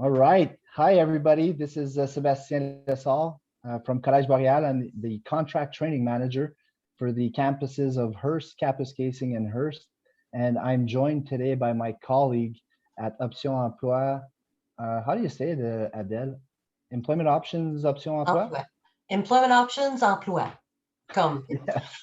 All right. Hi, everybody. This is Sébastien Lessard from Collège Boréal. I'm the contract training manager for the campuses of Hearst, Kapuskasing, and Hearst. And I'm joined today by my colleague at Option Emploi. How do you say it, Adèle? Employment Options, Option Emploi? Emploi. Employment Options, Emploi. Come. Yes.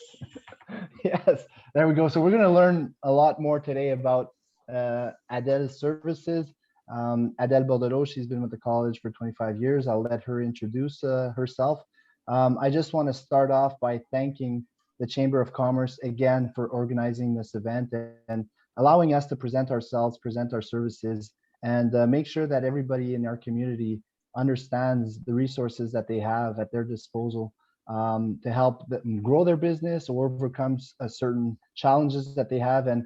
Yes, there we go. So we're going to learn a lot more today about Adèle's services. Adèle Bordeleau, she's been with the college for 25 years. I'll let her introduce herself. I just want to start off by thanking the Chamber of Commerce again for organizing this event and allowing us to present ourselves, present our services, and make sure that everybody in our community understands the resources that they have at their disposal to help them grow their business or overcome certain challenges that they have. And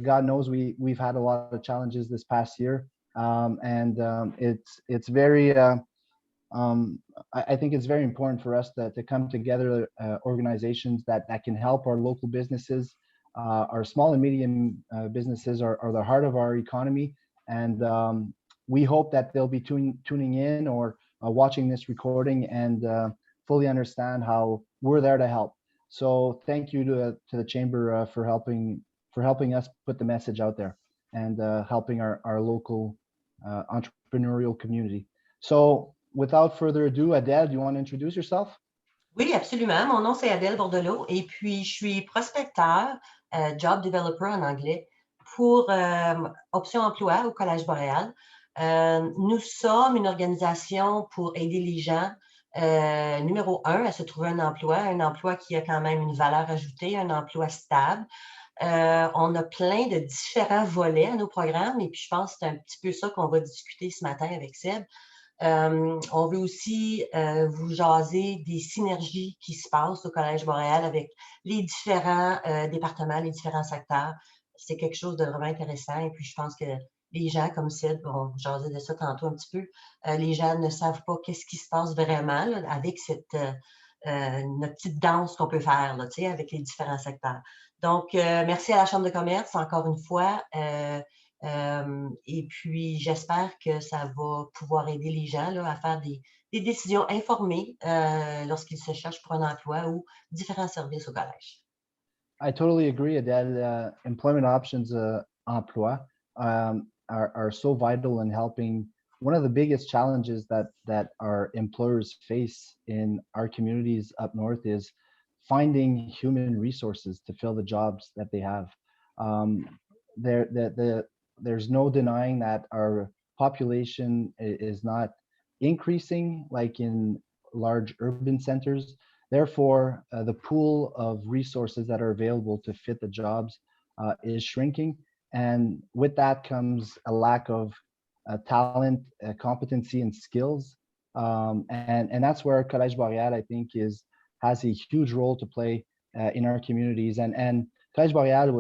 God knows we've had a lot of challenges this past year. It's very I think it's very important for us to come together, organizations that can help our local businesses. Our small and medium businesses are the heart of our economy, and we hope that they'll be tuning in or watching this recording and fully understand how we're there to help. So thank you to the Chamber for helping us put the message out there and helping our local entrepreneurial community. So without further ado, Adèle, do you want to introduce yourself? Oui, absolument. Mon nom, c'est Adèle Bordeleau et puis je suis prospecteur, job developer en anglais, pour Option Emploi au Collège Boréal. Nous sommes une organisation pour aider les gens, numéro 1, à se trouver un emploi qui a quand même une valeur ajoutée, un emploi stable. On a plein de différents volets à nos programmes et puis je pense que c'est un petit peu ça qu'on va discuter ce matin avec Seb. On veut aussi vous jaser des synergies qui se passent au Collège Boréal avec les différents départements, les différents secteurs. C'est quelque chose de vraiment intéressant et puis je pense que les gens comme Seb vont jaser de ça tantôt un petit peu. Les gens ne savent pas qu'est-ce qui se passe vraiment là, avec notre petite danse qu'on peut faire là, avec les différents secteurs. Donc, merci à la Chambre de commerce encore une fois. Et puis, j'espère que ça va pouvoir aider les gens là, à faire des décisions informées lorsqu'ils se cherchent pour un emploi ou différents services au collège. I totally agree, Adèle. Employment options emploi are so vital in helping. One of the biggest challenges that our employers face in our communities up north is finding human resources to fill the jobs that they have. There's no denying that our population is not increasing like in large urban centers. Therefore, the pool of resources that are available to fit the jobs is shrinking. And with that comes a lack of talent, competency, and skills. And that's where Collège Boréal, I think, has a huge role to play in our communities. And Collège Boréal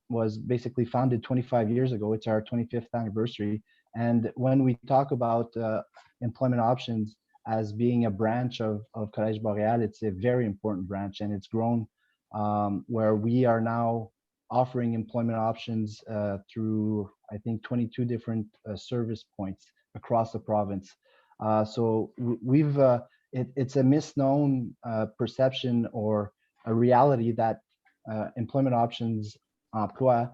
was basically founded 25 years ago. It's our 25th anniversary. And when we talk about employment options as being a branch of Collège Boréal, it's a very important branch, and it's grown where we are now offering employment options through, I think, 22 different service points across the province. So it's a misknown perception or a reality that employment options emploi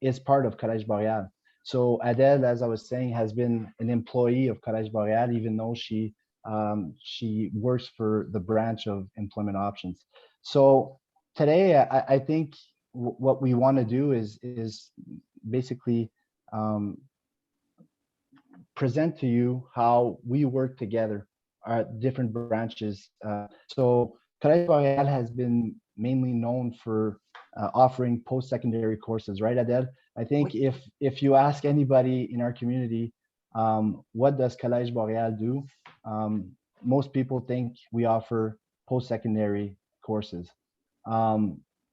is part of Collège Boréal. So Adèle, as I was saying, has been an employee of Collège Boréal, even though she works for the branch of employment options. So today, I think what we want to do is basically present to you how we work together, our different branches. So Collège Boréal has been mainly known for offering post-secondary courses, right, Adèle? I think if you ask anybody in our community, what does Collège Boréal do? Most people think we offer post-secondary courses.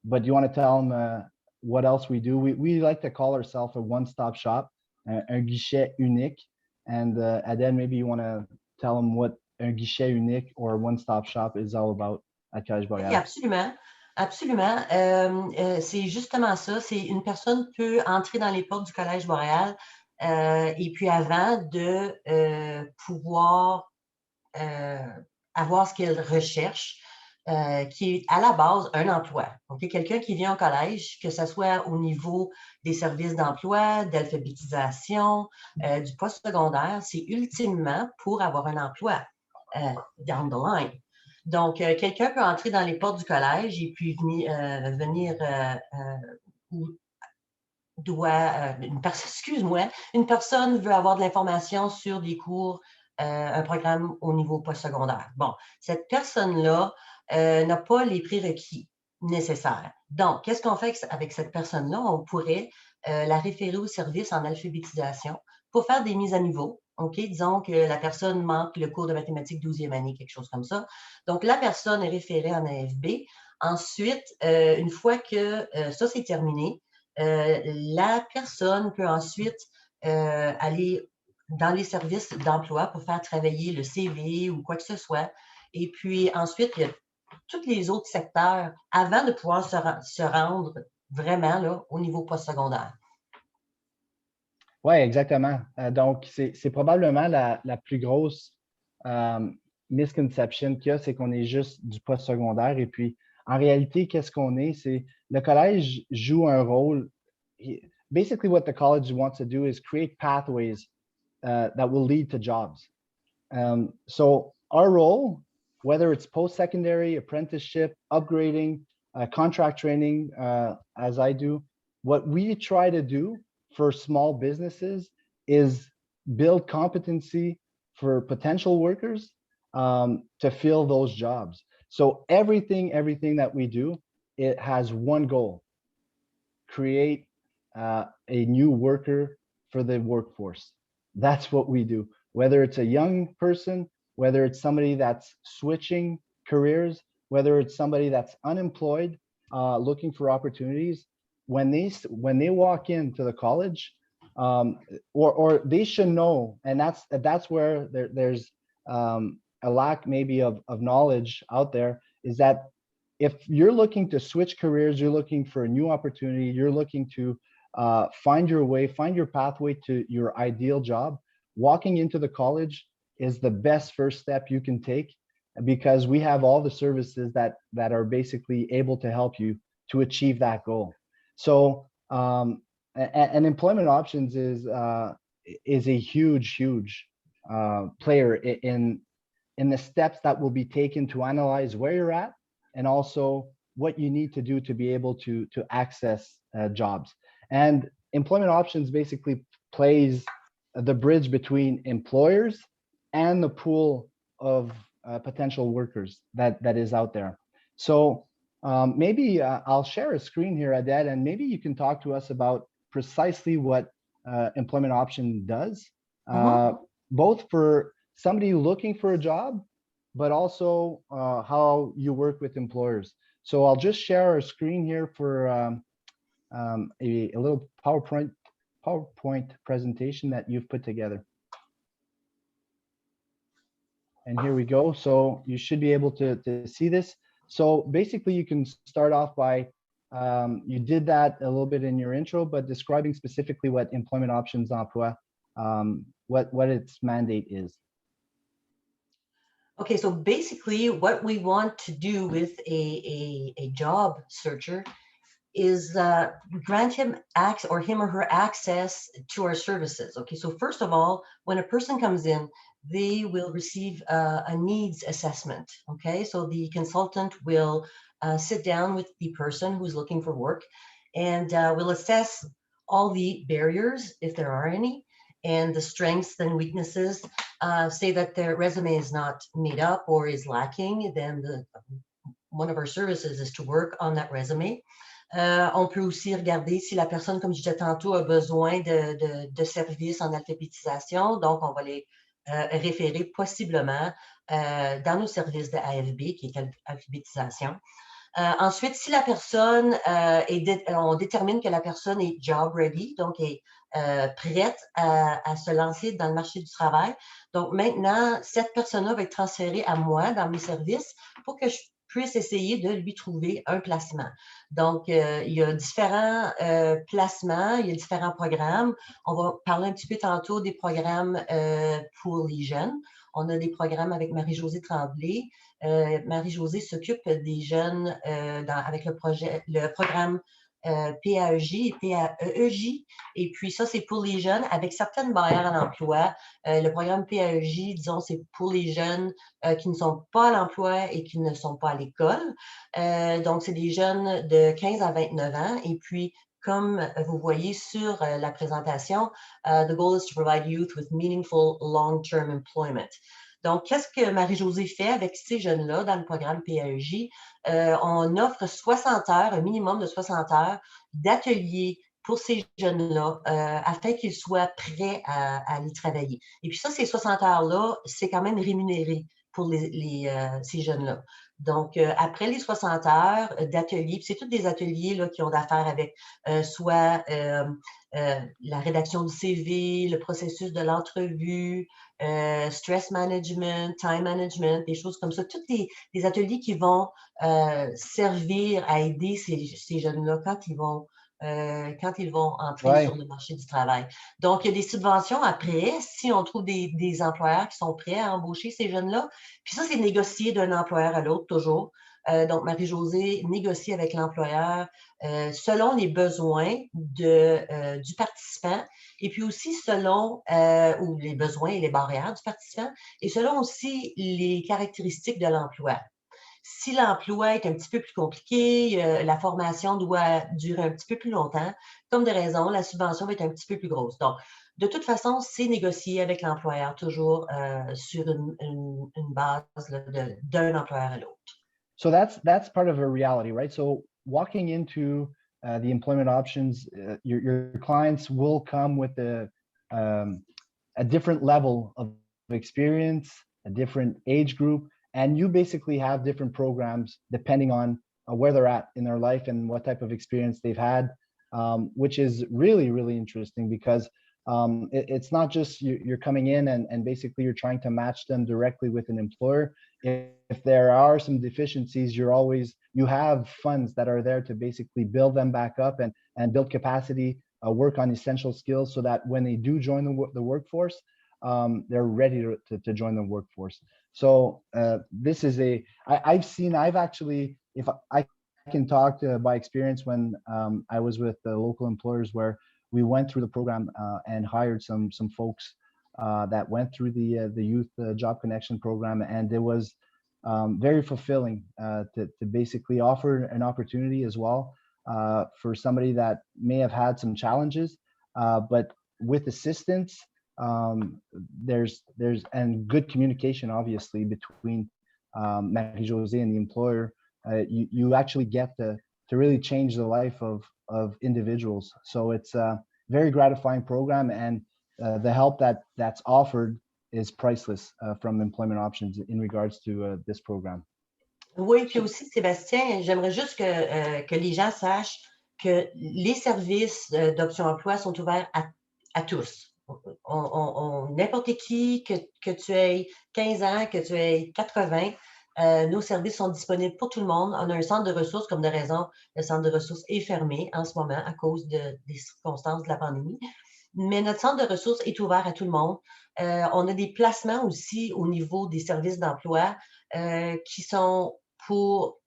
But you want to tell them what else we do? We like to call ourselves a one-stop shop, un guichet unique. And Adèle, maybe you want to tell them what un guichet unique or one-stop shop is all about at Collège Boréal. Oui, absolument. Absolument. C'est justement ça. Une personne peut entrer dans les portes du Collège Boréal et puis avant de pouvoir avoir ce qu'elle recherche, qui est à la base un emploi. Okay? Quelqu'un qui vient au collège, que ce soit au niveau des services d'emploi, d'alphabétisation, du postsecondaire, c'est ultimement pour avoir un emploi down the line. Donc, quelqu'un peut entrer dans les portes du collège et puis venir excuse-moi, une personne veut avoir de l'information sur des cours, un programme au niveau postsecondaire. Bon, cette personne-là n'a pas les prérequis nécessaires. Donc, qu'est-ce qu'on fait avec cette personne-là? On pourrait la référer au service en alphabétisation pour faire des mises à niveau. OK? Disons que la personne manque le cours de mathématiques 12e année, quelque chose comme ça. Donc, la personne est référée en AFB. Ensuite, une fois que ça, c'est terminé, la personne peut ensuite aller dans les services d'emploi pour faire travailler le CV ou quoi que ce soit. Et puis ensuite, il y a tous les autres secteurs avant de pouvoir se rendre vraiment là, au niveau postsecondaire. Oui, exactement. Donc, c'est probablement la plus grosse misconception qu'il y a, c'est qu'on est juste du postsecondaire. Et puis, en réalité, qu'est-ce qu'on est? C'est le collège joue un rôle. Basically, what the college wants to do is create pathways that will lead to jobs. So our role, whether it's post-secondary, apprenticeship, upgrading, contract training, as I do, what we try to do for small businesses is build competency for potential workers to fill those jobs. So everything that we do, it has one goal: create a new worker for the workforce. That's what we do. Whether it's a young person, whether it's somebody that's switching careers, whether it's somebody that's unemployed, looking for opportunities, when they walk into the college, or they should know, and that's where there's a lack maybe of knowledge out there, is that if you're looking to switch careers, you're looking for a new opportunity, you're looking to find your way, find your pathway to your ideal job, walking into the college is the best first step you can take, because we have all the services that are basically able to help you to achieve that goal. So and employment options is a huge player in the steps that will be taken to analyze where you're at, and also what you need to do to be able to access jobs. And employment options basically plays the bridge between employers and the pool of potential workers that is out there. So maybe I'll share a screen here, Adèle, and maybe you can talk to us about precisely what employment option does, both for somebody looking for a job, but also how you work with employers. So I'll just share our screen here for a little PowerPoint presentation that you've put together. And here we go. So you should be able to see this. So basically, you can start off by, you did that a little bit in your intro, but describing specifically what Employment Options Emploi, what its mandate is. Okay, so basically what we want to do with a job searcher is grant him him or her access to our services. Okay, so first of all, when a person comes in, they will receive a needs assessment. Okay, so the consultant will sit down with the person who's looking for work, and will assess all the barriers, if there are any, and the strengths and weaknesses. Say that their resume is not made up or is lacking, then one of our services is to work on that resume. On peut aussi regarder si la personne, comme je disais tantôt, a besoin de services en alphabétisation. Donc, on va les référer possiblement dans nos services de AFB, qui est alphabétisation. Ensuite, si la personne on détermine que la personne est job ready, donc est prête à se lancer dans le marché du travail. Donc maintenant, cette personne-là va être transférée à moi dans mes services pour que je puisse essayer de lui trouver un placement. Donc, il y a différents placements, il y a différents programmes. On va parler un petit peu tantôt des programmes pour les jeunes. On a des programmes avec Marie-Josée Tremblay. Marie-Josée s'occupe des jeunes avec le programme PAEJ et PAEJ. Et puis ça, c'est pour les jeunes avec certaines barrières à l'emploi. Le programme PAEJ, disons, c'est pour les jeunes qui ne sont pas à l'emploi et qui ne sont pas à l'école. Donc, c'est des jeunes de 15 à 29 ans. Et puis, comme vous voyez sur la présentation, the goal is to provide youth with meaningful long-term employment. Donc, qu'est-ce que Marie-Josée fait avec ces jeunes-là dans le programme PAEJ? On offre 60 heures, un minimum de 60 heures d'ateliers pour ces jeunes-là afin qu'ils soient prêts à aller travailler. Et puis ça, ces 60 heures-là, c'est quand même rémunéré pour ces jeunes-là. Donc, après les 60 heures d'ateliers, c'est tous des ateliers là, qui ont d'affaires avec soit la rédaction du CV, le processus de l'entrevue, stress management, time management, des choses comme ça. Tous des ateliers qui vont servir à aider ces jeunes-là quand ils vont entrer sur le marché du travail. Donc, il y a des subventions après, si on trouve des employeurs qui sont prêts à embaucher ces jeunes-là. Puis ça, c'est négocié d'un employeur à l'autre toujours. Donc, Marie-Josée négocie avec l'employeur selon les besoins du participant et puis aussi selon ou les besoins et les barrières du participant et selon aussi les caractéristiques de l'emploi. Si l'emploi est un petit peu plus compliqué, la formation doit durer un petit peu plus longtemps, comme de raison, la subvention va être un petit peu plus grosse. Donc, de toute façon, c'est négocié avec l'employeur toujours sur une base d'un employeur à l'autre. So that's part of a reality, right? So walking into the employment options, your clients will come with a different level of experience, a different age group, and you basically have different programs depending on where they're at in their life and what type of experience they've had, which is really, really interesting because it's not just you're coming in and basically you're trying to match them directly with an employer. If there are some deficiencies, you have funds that are there to basically build them back up and build capacity, work on essential skills so that when they do join the workforce, they're ready to join the workforce. So this is I've actually, if I can talk by experience when I was with the local employers where we went through the program and hired some folks that went through the youth job connection program, and it was very fulfilling to basically offer an opportunity as well for somebody that may have had some challenges, but with assistance, there's and good communication obviously between Marie-Josée and the employer. You actually get to really change the life of individuals. So it's a very gratifying program, and the help that's offered is priceless from Employment Options in regards to this program. Oui, puis aussi, Sébastien, j'aimerais juste que les gens sachent que les services d'Option Emploi sont ouverts à tous. N'importe qui, que tu aies 15 ans, que tu aies 80, nos services sont disponibles pour tout le monde. On a un centre de ressources, comme de raison, le centre de ressources est fermé en ce moment à cause des circonstances de la pandémie. Mais notre centre de ressources est ouvert à tout le monde. On a des placements aussi au niveau des services d'emploi qui sont pour...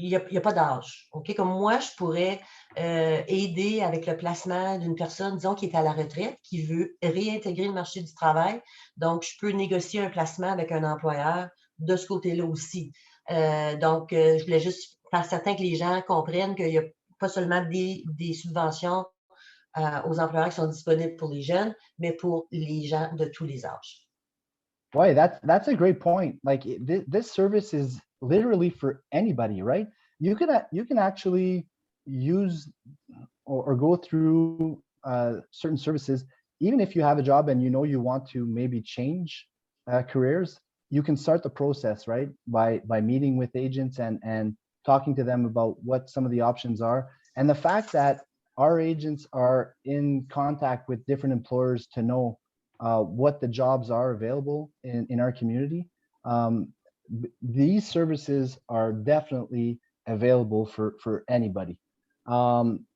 Il n'y a pas d'âge. Okay? Comme moi, je pourrais aider avec le placement d'une personne, disons, qui est à la retraite, qui veut réintégrer le marché du travail. Donc, je peux négocier un placement avec un employeur de ce côté-là aussi. Donc, je voulais juste faire certain que les gens comprennent qu'il n'y a pas seulement des subventions aux employeurs qui sont disponibles pour les jeunes, mais pour les gens de tous les âges. Boy, that's a great point. Like this service is literally for anybody, right? You can actually use or go through certain services, even if you have a job and you know you want to maybe change careers. You can start the process, right, by meeting with agents and talking to them about what some of the options are. And the fact that our agents are in contact with different employers to know what the jobs are available in our community. these services are definitely available for anybody. Um,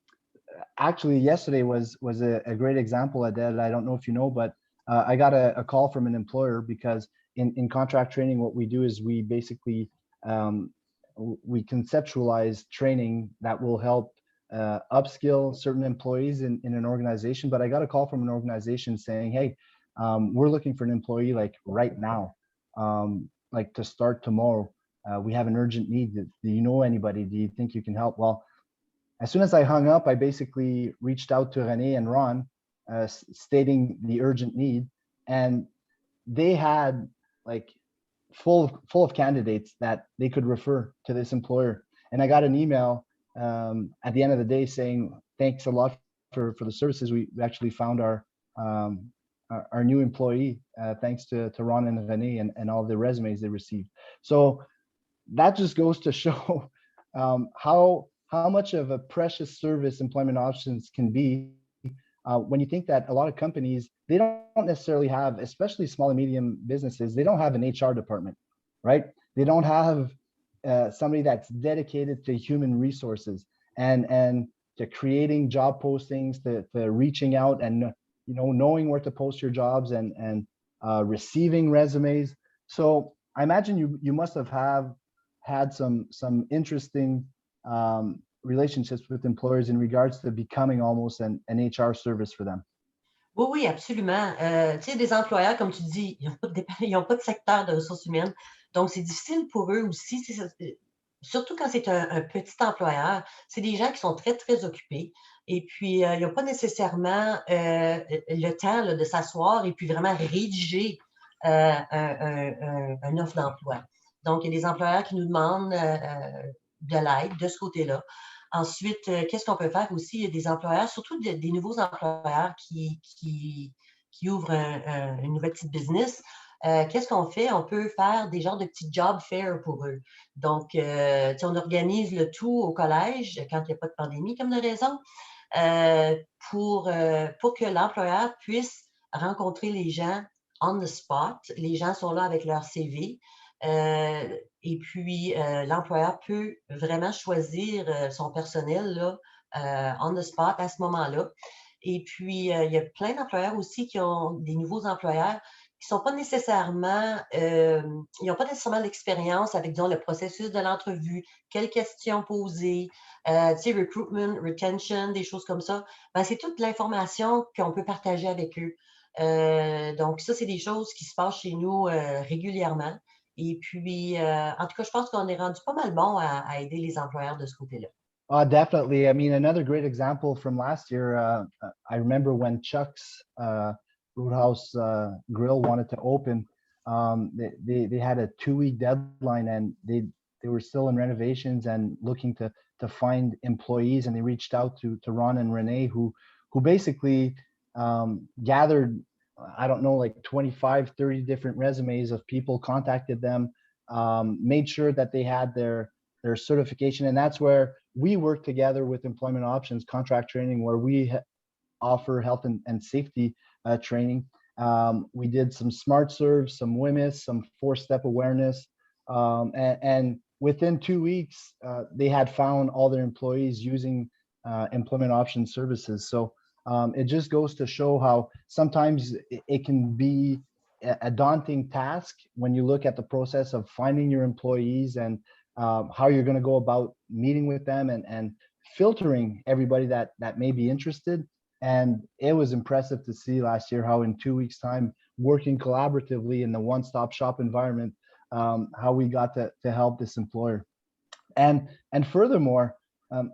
Actually, yesterday was a great example, Adèle. I don't know if you know, but I got a call from an employer because in contract training, what we do is we basically um, we conceptualize training that will help upskill certain employees in an organization. But I got a call from an organization saying, hey, we're looking for an employee like right now, like to start tomorrow. We have an urgent need. Do you know anybody? Do you think you can help? Well, as soon as I hung up, I basically reached out to René and Ron, stating the urgent need, and they had like full of candidates that they could refer to this employer. And I got an email at the end of the day saying, "Thanks a lot for the services. We actually found our new employee thanks to Ron and René and all the resumes they received." So that just goes to show how much of a precious service employment options can be when you think that a lot of companies, they don't necessarily have, especially small and medium businesses, they don't have an HR department, right? They don't have somebody that's dedicated to human resources and to creating job postings, to reaching out and knowing where to post your jobs and receiving resumes. So I imagine you must have had some interesting relationships with employers in regards to becoming almost an HR service for them. Oui, oui, absolument. Tu sais, des employeurs, comme tu dis, ils n'ont pas de secteur de ressources humaines. Donc, c'est difficile pour eux aussi. Surtout quand c'est un petit employeur, c'est des gens qui sont très, très occupés. Et puis, ils n'ont pas nécessairement le temps là, de s'asseoir et puis vraiment rédiger un offre d'emploi. Donc, il y a des employeurs qui nous demandent de l'aide de ce côté-là. Ensuite, qu'est-ce qu'on peut faire aussi? Il y a des employeurs, surtout des nouveaux employeurs qui ouvrent une nouvelle petite business. Qu'est-ce qu'on fait? On peut faire des genres de petits job fairs pour eux. Donc, on organise le tout au collège quand il n'y a pas de pandémie comme de raison pour que l'employeur puisse rencontrer les gens on the spot. Les gens sont là avec leur CV. Et puis, l'employeur peut vraiment choisir son personnel là, on the spot à ce moment-là. Et puis, il y a plein d'employeurs aussi qui ont des nouveaux employeurs qui sont pas nécessairement, ils n'ont pas nécessairement l'expérience avec, disons, le processus de l'entrevue, quelles questions poser, tu sais, recruitment, retention, des choses comme ça. Ben, c'est toute l'information qu'on peut partager avec eux. Donc, ça, c'est des choses qui se passent chez nous régulièrement. Et puis, en tout cas, je pense qu'on est rendu pas mal bon à aider les employeurs de ce côté-là. Definitely. I mean, another great example from last year. I remember when Chuck's Roadhouse Grill wanted to open. They had a 2-week deadline, and they were still in renovations and looking to find employees. And they reached out to Ron and Renee, who basically gathered, I don't know, like 25, 30 different resumes of people, contacted them, made sure that they had their certification. And that's where we work together with Employment Options Contract Training, where we offer health and safety training. We did some SMART serves, some WMIS, some 4-step awareness. And within 2 weeks, they had found all their employees using employment option services. So it just goes to show how sometimes it can be a daunting task when you look at the process of finding your employees and how you're going to go about meeting with them and filtering everybody that may be interested. And it was impressive to see last year how in 2 weeks time, working collaboratively in the one-stop shop environment, how we got to help this employer. And furthermore,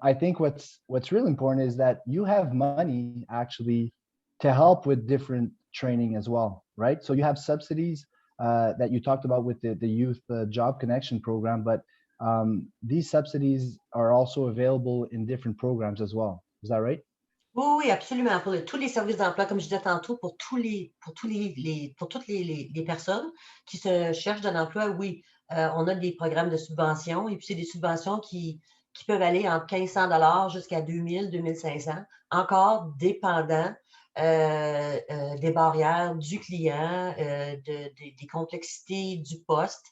I think what's really important is that you have money actually to help with different training as well, right? So you have subsidies that you talked about with the youth job connection program, but these subsidies are also available in different programs as well. Is that right? Oui, oui, absolument. Pour tous les services d'emploi, comme je disais tantôt, pour toutes les personnes qui se cherchent de l'emploi, oui, on a des programmes de subvention et puis c'est des subventions qui peuvent aller entre 1500 jusqu'à 2000, 2500, encore dépendant des barrières du client, des complexités du poste.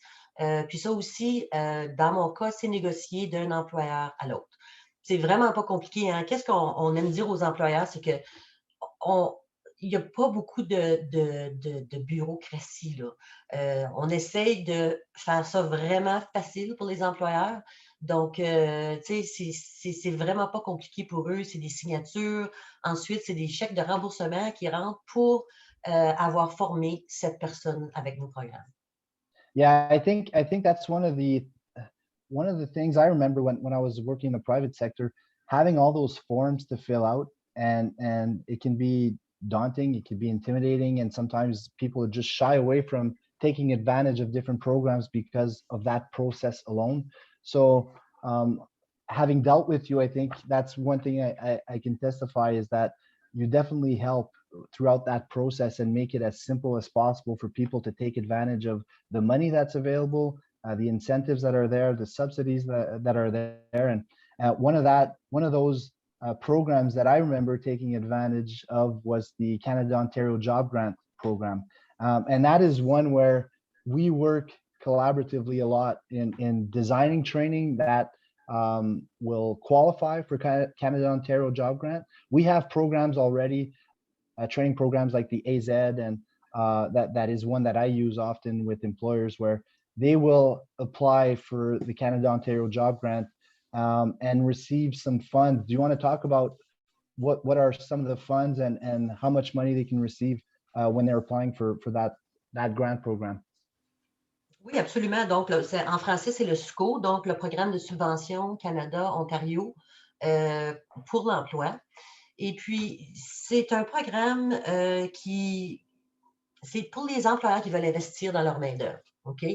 Puis ça aussi, dans mon cas, c'est négocié d'un employeur à l'autre. C'est vraiment pas compliqué, hein. Qu'est-ce qu'on aime dire aux employeurs, c'est que on il n'y a pas beaucoup de bureaucratie, là. On essaye de faire ça vraiment facile pour les employeurs. Donc, tu sais, c'est vraiment pas compliqué pour eux. C'est des signatures. Ensuite, c'est des chèques de remboursement qui rentrent pour avoir formé cette personne avec nos programmes. Yeah, I think that's one of the things I remember when I was working in the private sector, having all those forms to fill out, and it can be daunting, it can be intimidating, and sometimes people just shy away from taking advantage of different programs because of that process alone. So having dealt with you, I think that's one thing I can testify is that you definitely help throughout that process and make it as simple as possible for people to take advantage of the money that's available, the incentives that are there, the subsidies that are there. And one of those programs that I remember taking advantage of was the Canada Ontario Job Grant Program. And that is one where we work collaboratively a lot in designing training that will qualify for Canada Ontario Job Grant. We have programs already, training programs like the AZ, and that is one that I use often with employers where they will apply for the Canada Ontario Job Grant and receive some funds. Do you want to talk about what are some of the funds and how much money they can receive when they're applying for that grant program? Oui, absolument. Donc, en français, c'est le SCO, donc le Programme de subvention Canada-Ontario pour l'emploi. Et puis, c'est un programme c'est pour les employeurs qui veulent investir dans leur main-d'œuvre. OK?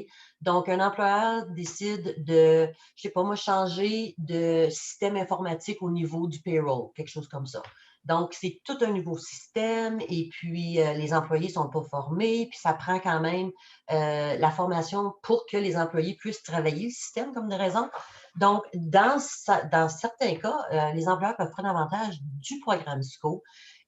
Donc, un employeur décide de, je sais pas moi, changer de système informatique au niveau du payroll, quelque chose comme ça. Donc, c'est tout un nouveau système et puis les employés ne sont pas formés, puis ça prend quand même la formation pour que les employés puissent travailler le système comme de raison. Donc, dans certains cas, les employeurs peuvent prendre avantage du programme SCO.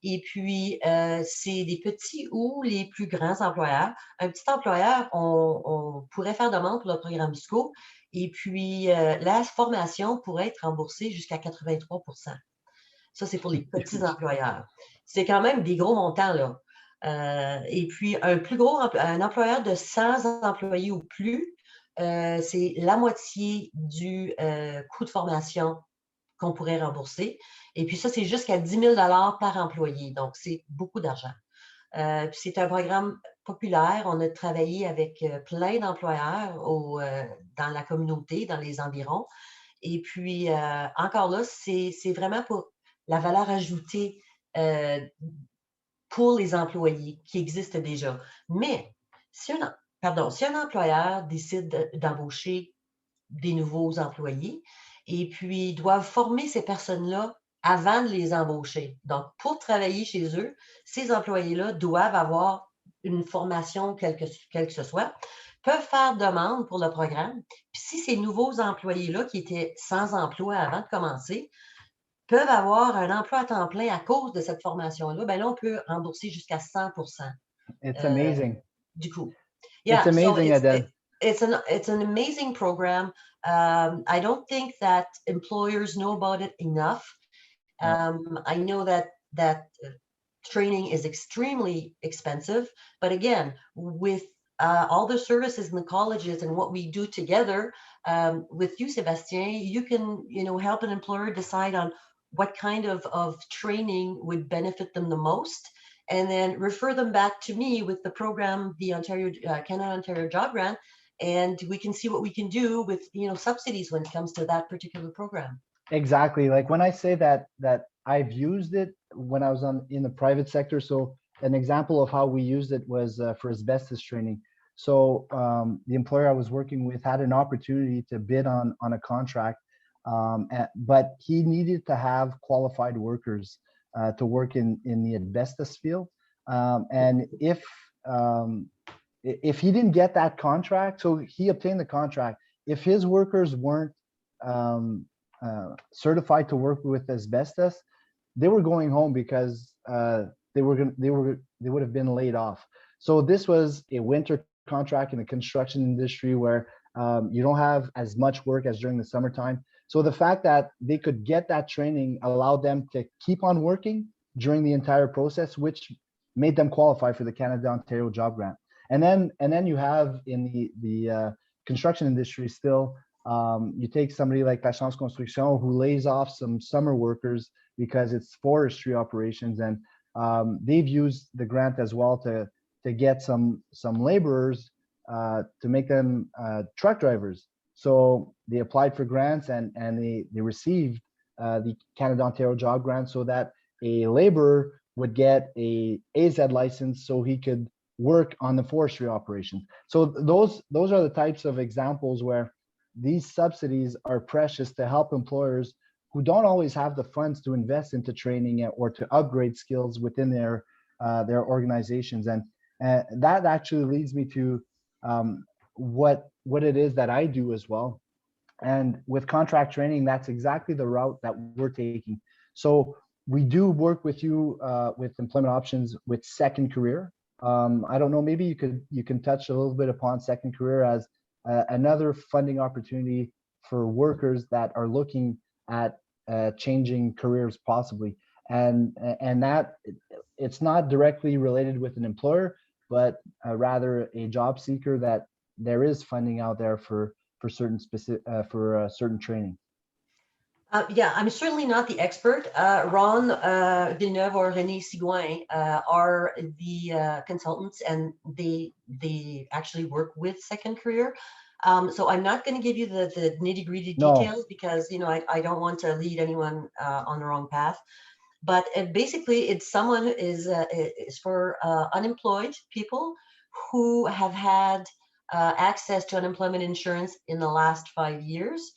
Et puis, c'est des petits ou les plus grands employeurs. Un petit employeur, on pourrait faire demande pour le programme SCO et puis la formation pourrait être remboursée jusqu'à 83 %. Ça, c'est pour les petits employeurs. C'est quand même des gros montants, là. Et puis, un employeur de 100 employés ou plus, c'est la moitié du coût de formation qu'on pourrait rembourser. Et puis ça, c'est jusqu'à 10 000 par employé. Donc, c'est beaucoup d'argent. Puis c'est un programme populaire. On a travaillé avec plein d'employeurs dans la communauté, dans les environs. Et puis, encore là, c'est vraiment pour la valeur ajoutée pour les employés qui existent déjà. Mais si un employeur décide d'embaucher des nouveaux employés et puis doivent former ces personnes-là avant de les embaucher. Donc, pour travailler chez eux, ces employés-là doivent avoir une formation, quelle que ce soit, peuvent faire demande pour le programme. Puis si ces nouveaux employés-là, qui étaient sans emploi avant de commencer, peuvent avoir un emploi à temps plein à cause de cette formation-là, ben là, on peut rembourser jusqu'à 100 It's amazing. du coût. It's Yeah, so amazing, Adèle. it's an amazing program. I don't think that employers know about it enough. I know that training is extremely expensive, but again, with all the services in the colleges and what we do together with you, Sébastien, you can help an employer decide on what kind of training would benefit them the most, and then refer them back to me with the program, the Canada Ontario Job Grant, and we can see what we can do with subsidies when it comes to that particular program. Exactly. Like when I say that I've used it when I was in the private sector. So an example of how we used it was for asbestos training. So the employer I was working with had an opportunity to bid on a contract, but he needed to have qualified workers to work in the asbestos field. And if he didn't get that contract, so he obtained the contract. If his workers weren't certified to work with asbestos, they were going home because they would have been laid off. So this was a winter contract in the construction industry where You don't have as much work as during the summertime. So the fact that they could get that training allowed them to keep on working during the entire process, which made them qualify for the Canada Ontario Job Grant. And then you have in the construction industry still, you take somebody like Lessard Construction who lays off some summer workers because it's forestry operations, and they've used the grant as well to get some laborers to make them truck drivers. So they applied for grants and they received the Canada Ontario Job Grant so that a laborer would get a AZ license so he could work on the forestry operation. So those are the types of examples where these subsidies are precious to help employers who don't always have the funds to invest into training or to upgrade skills within their organizations. And that actually leads me to what it is that I do as well. And with contract training, that's exactly the route that we're taking. So we do work with you with employment options with second career. I don't know, maybe you can touch a little bit upon second career as another funding opportunity for workers that are looking at changing careers possibly. And that it's not directly related with an employer, but rather a job seeker, that there is funding out there for certain specific certain training. Yeah, I'm certainly not the expert. Ron Villeneuve or René Sigouin are the consultants, and they actually work with second career. So I'm not going to give you the nitty gritty details No, because I don't want to lead anyone on the wrong path. But basically, it's someone is for unemployed people who have had access to unemployment insurance in the last 5 years,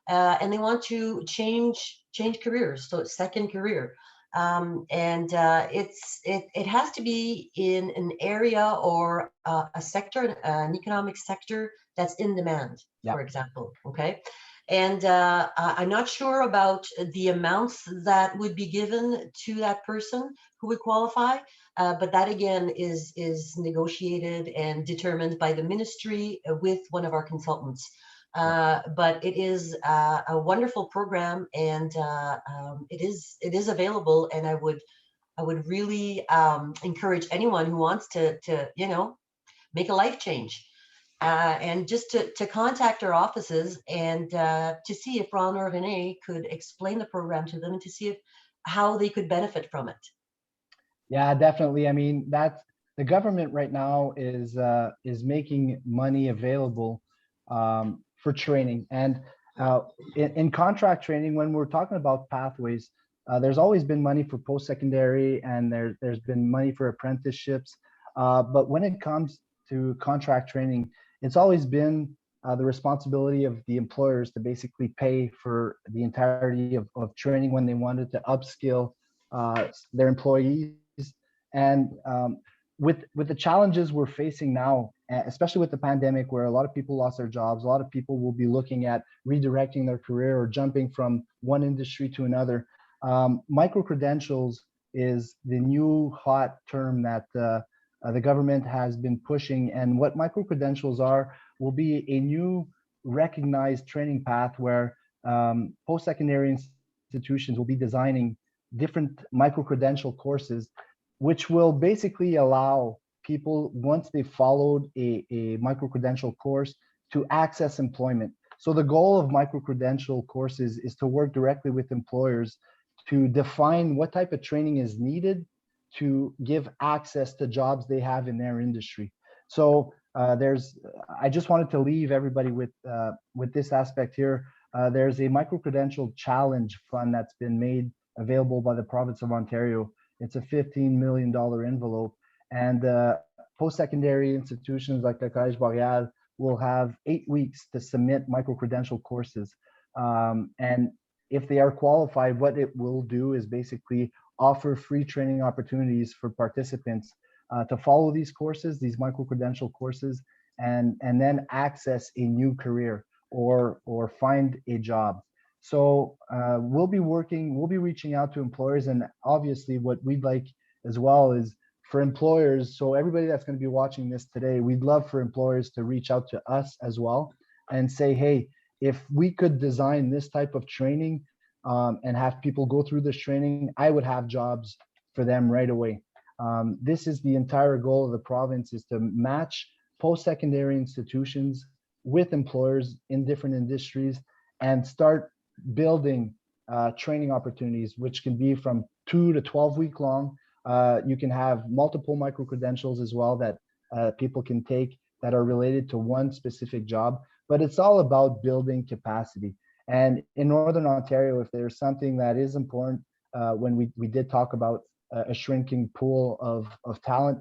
and they want to change careers, so second career. And it has to be in an area or a sector, an economic sector that's in demand, yeah. for example. Okay. And I'm not sure about the amounts that would be given to that person who would qualify, but that again is negotiated and determined by the ministry with one of our consultants. But it is a wonderful program, and it is available. And I would really encourage anyone who wants to make a life change. And just to contact our offices and to see if Ron or Renee could explain the program to them and to see how they could benefit from it. Yeah, definitely. I mean, that's the government right now is making money available for training. And in contract training, when we're talking about pathways, there's always been money for post-secondary, and there's been money for apprenticeships. But when it comes to contract training, it's always been the responsibility of the employers to basically pay for the entirety of training when they wanted to upskill their employees. And with the challenges we're facing now, especially with the pandemic, where a lot of people lost their jobs, a lot of people will be looking at redirecting their career or jumping from one industry to another. Micro credentials is the new hot term that the government has been pushing. And what micro credentials are will be a new recognized training path where post-secondary institutions will be designing different micro credential courses, which will basically allow people, once they followed a micro credential course, to access employment. So the goal of micro credential courses is to work directly with employers to define what type of training is needed to give access to jobs they have in their industry. So I just wanted to leave everybody with this aspect here. There's a micro credential challenge fund that's been made available by the province of Ontario. It's a $15 million envelope, and post-secondary institutions like the Collège Boreal will have 8 weeks to submit micro-credential courses. And if they are qualified, what it will do is basically offer free training opportunities for participants to follow these courses, these micro-credential courses, and then access a new career or find a job. So we'll be reaching out to employers, and obviously what we'd like as well is for employers. So everybody that's going to be watching this today, we'd love for employers to reach out to us as well. and say, hey, if we could design this type of training and have people go through this training, I would have jobs for them right away. This is the entire goal of the province, is to match post-secondary institutions with employers in different industries and start building training opportunities, which can be from 2 to 12 week long. You can have multiple micro-credentials as well that people can take that are related to one specific job, but it's all about building capacity. And in Northern Ontario, if there's something that is important, when we did talk about a shrinking pool of talent,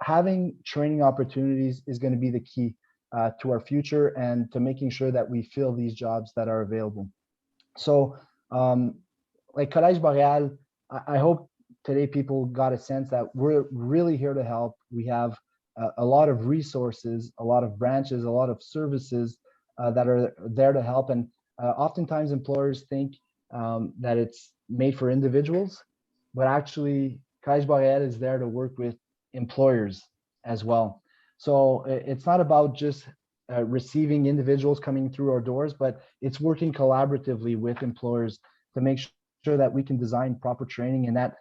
having training opportunities is going to be the key to our future and to making sure that we fill these jobs that are available. So like Collège Boréal, I hope today people got a sense that we're really here to help. We have a lot of resources, a lot of branches, a lot of services that are there to help. And oftentimes employers think that it's made for individuals, but actually Collège Boréal is there to work with employers as well. So it's not about just receiving individuals coming through our doors, but it's working collaboratively with employers to make sure that we can design proper training and that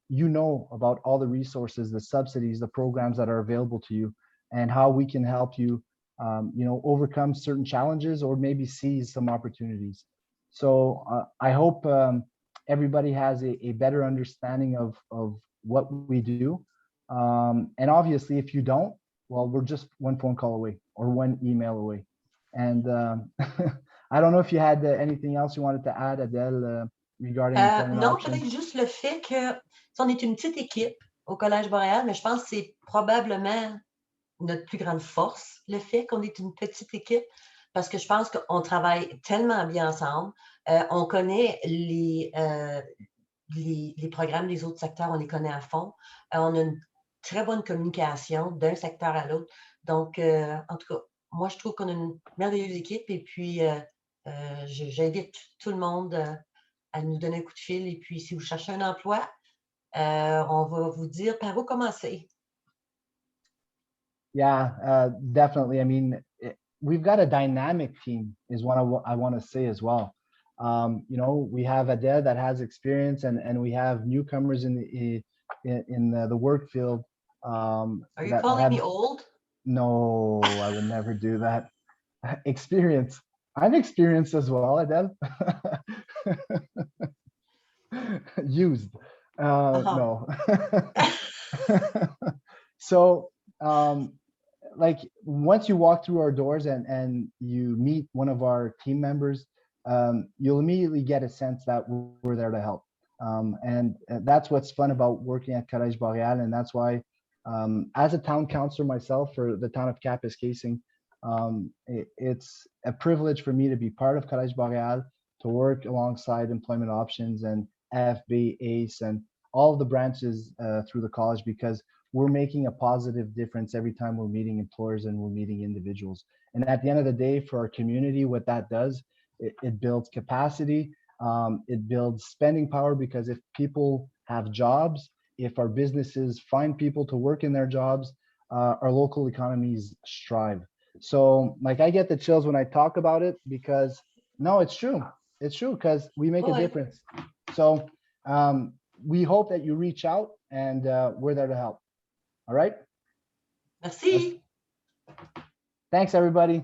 you know about all the resources, the subsidies, the programs that are available to you, and how we can help you, you know, overcome certain challenges or maybe seize some opportunities. So I hope everybody has a better understanding of what we do. And obviously, if you don't, well, we're just one phone call away or one email away. And I don't know if you had anything else you wanted to add, Adèle, regarding employment Non, options. peut-être juste le fait que on est une petite équipe au Collège Boréal, mais je pense que c'est probablement notre plus grande force, le fait qu'on est une petite équipe, parce que je pense qu'on travaille tellement bien ensemble. On connaît les programmes des autres secteurs, on les connaît à fond. On a une très bonne communication d'un secteur à l'autre. Donc, en tout cas, moi, je trouve qu'on a une merveilleuse équipe et puis j'invite tout le monde à nous donner un coup de fil. Et puis, si vous cherchez un emploi, on va vous dire par où commencer. Yeah, definitely. I mean, we've got a dynamic team is what I want to say as well. You know, we have Adèle that has experience and we have newcomers in the work field. Are you calling me old? No, I would never do that. Experience. I'm experienced as well, Adèle. Used. No. So, like once you walk through our doors and you meet one of our team members, you'll immediately get a sense that we're there to help. And that's what's fun about working at Collège Boréal. And that's why, as a town councillor myself for the town of Kapuskasing, it's a privilege for me to be part of Collège Boréal, to work alongside employment options and AFB, ACE, and all of the branches through the college, because we're making a positive difference every time we're meeting employers and we're meeting individuals. And at the end of the day, for our community, what that does, it builds capacity, it builds spending power, because if people have jobs, if our businesses find people to work in their jobs, our local economies strive. So like I get the chills when I talk about it, because no, it's true. It's true, because we make a difference. So we hope that you reach out and we're there to help. All right. Merci. Thanks, everybody.